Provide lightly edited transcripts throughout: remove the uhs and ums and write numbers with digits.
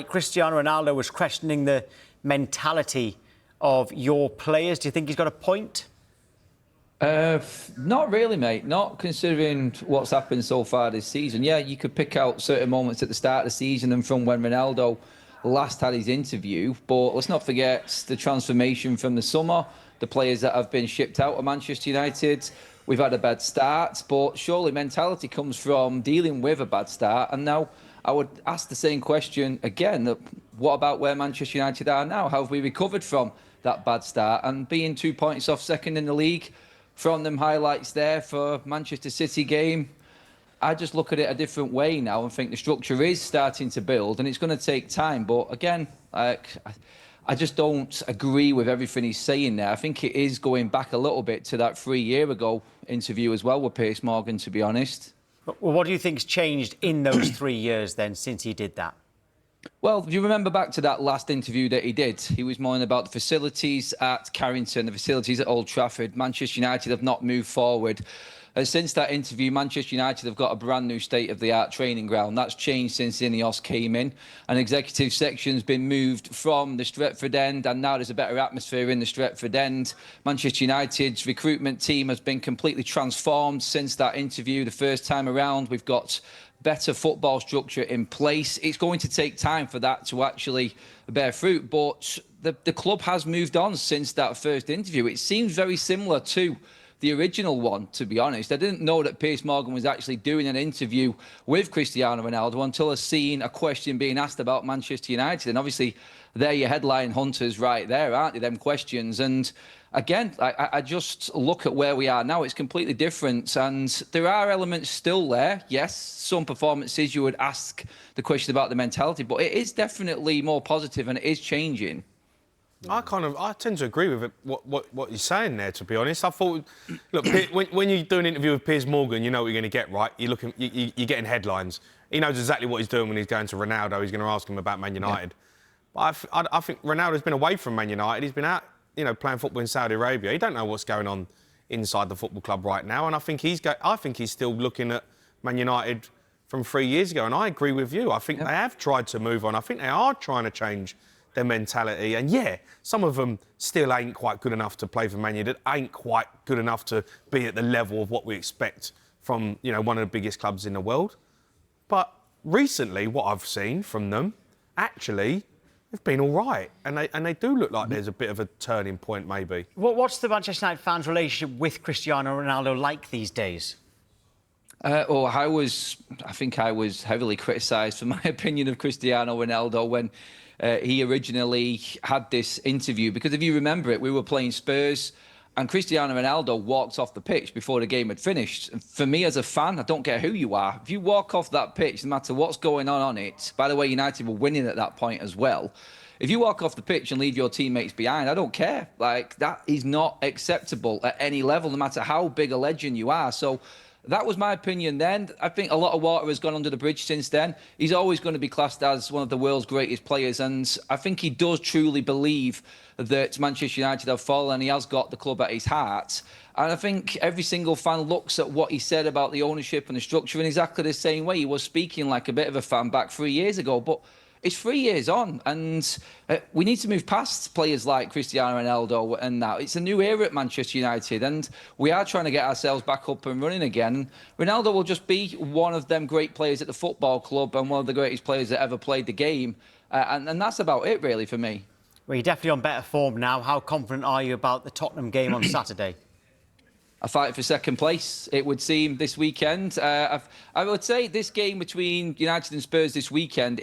Cristiano Ronaldo was questioning the mentality of your players. Do you think he's got a point? Not really, mate. Not considering what's happened so far this season. Yeah, you could pick out certain moments at the start of the season and from when Ronaldo last had his interview. But let's not forget the transformation from the summer, the players that have been shipped out of Manchester United. We've had a bad start, but surely mentality comes from dealing with a bad start. And now I would ask the same question again. What about where Manchester United are now? How have we recovered from that bad start? And being 2 points off second in the league, from them highlights there for Manchester City game, I just look at it a different way now and think the structure is starting to build and it's going to take time. But again, I just don't agree with everything he's saying there. I think it is going back a little bit to that 3 year ago interview as well with Piers Morgan, to be honest. Well, what do you think's changed in those 3 years then since he did that? Well, if you remember back to that last interview that he did, he was moaning about the facilities at Carrington, the facilities at Old Trafford. Manchester United have not moved forward. Since that interview, Manchester United have got a brand new state-of-the-art training ground. That's changed since Ineos came in. An executive section's been moved from the Stretford end, and now there's a better atmosphere in the Stretford end. Manchester United's recruitment team has been completely transformed since that interview the first time around. We've got better football structure in place. It's going to take time for that to actually bear fruit, but the club has moved on since that first interview. It seems very similar to the original one, to be honest. I didn't know that Piers Morgan was actually doing an interview with Cristiano Ronaldo until I seen a question being asked about Manchester United. And obviously, they're your headline hunters right there, aren't they, them questions? And again, I just look at where we are now. It's completely different. And there are elements still there. Yes, some performances you would ask the question about the mentality, but it is definitely more positive and it is changing. I tend to agree with it, what you're saying there, to be honest. I thought, look, when you do an interview with Piers Morgan, you know what you're going to get, right? You're getting headlines. He knows exactly what he's doing when he's going to Ronaldo. He's going to ask him about Man United. Yeah. But I think Ronaldo's been away from Man United. He's been out, playing football in Saudi Arabia. He don't know what's going on inside the football club right now. And I think he's still looking at Man United from 3 years ago. And I agree with you. I think they have tried to move on. I think they are trying to change their mentality. And yeah, some of them still ain't quite good enough to play for Man United, ain't quite good enough to be at the level of what we expect from, one of the biggest clubs in the world. But recently, what I've seen from them, actually, they've been all right. And they do look like there's a bit of a turning point, maybe. What's the Manchester United fans' relationship with Cristiano Ronaldo like these days? I think I was heavily criticised for my opinion of Cristiano Ronaldo when he originally had this interview, because if you remember it, we were playing Spurs and Cristiano Ronaldo walked off the pitch before the game had finished. And for me as a fan, I don't care who you are, if you walk off that pitch, no matter what's going on it, by the way, United were winning at that point as well. If you walk off the pitch and leave your teammates behind, I don't care. That is not acceptable at any level, no matter how big a legend you are. So that was my opinion then. I think a lot of water has gone under the bridge since then. He's always going to be classed as one of the world's greatest players. And I think he does truly believe that Manchester United have fallen and he has got the club at his heart. And I think every single fan looks at what he said about the ownership and the structure in exactly the same way. He was speaking like a bit of a fan back 3 years ago. But it's 3 years on, and we need to move past players like Cristiano Ronaldo and that. It's a new era at Manchester United, and we are trying to get ourselves back up and running again. Ronaldo will just be one of them great players at the football club and one of the greatest players that ever played the game. And that's about it, really, for me. Well, you're definitely on better form now. How confident are you about the Tottenham game on Saturday? A fight for second place, it would seem, this weekend. I would say this game between United and Spurs this weekend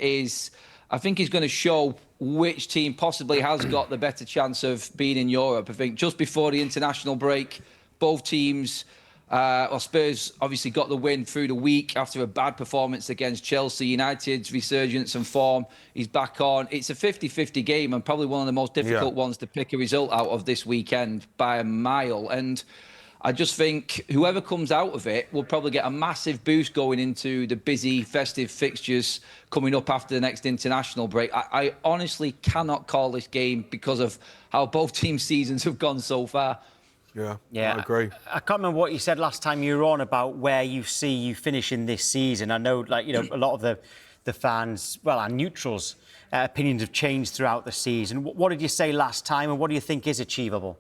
I think is going to show which team possibly has got the better chance of being in Europe. I think just before the international break, both teams, Spurs obviously got the win through the week after a bad performance against Chelsea. United's resurgence and form is back on. It's a 50-50 game and probably one of the most difficult ones to pick a result out of this weekend by a mile. And I just think whoever comes out of it will probably get a massive boost going into the busy, festive fixtures coming up after the next international break. I honestly cannot call this game because of how both teams' seasons have gone so far. Yeah, I agree. I can't remember what you said last time you were on about where you see you finishing this season. I know, a lot of the fans, well, are neutrals opinions have changed throughout the season. What did you say last time, and what do you think is achievable?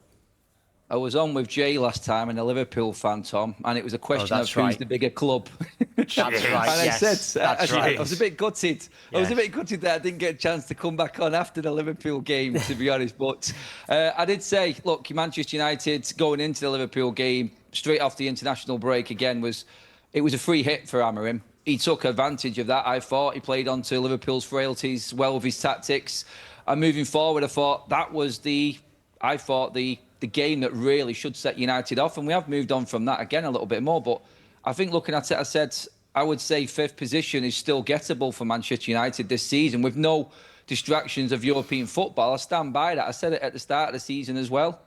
I was on with Jay last time and a Liverpool fan, Tom, and it was a question of who's the bigger club. That's right. And I Yes, I was a bit gutted. Yes. I was a bit gutted that I didn't get a chance to come back on after the Liverpool game, to be honest. But I did say, look, Manchester United going into the Liverpool game straight off the international break again was a free hit for Amorim. He took advantage of that. I thought he played onto Liverpool's frailties well with his tactics. And moving forward, I thought that was the game that really should set United off. And we have moved on from that again a little bit more. But I think looking at it, I would say fifth position is still gettable for Manchester United this season with no distractions of European football. I stand by that. I said it at the start of the season as well.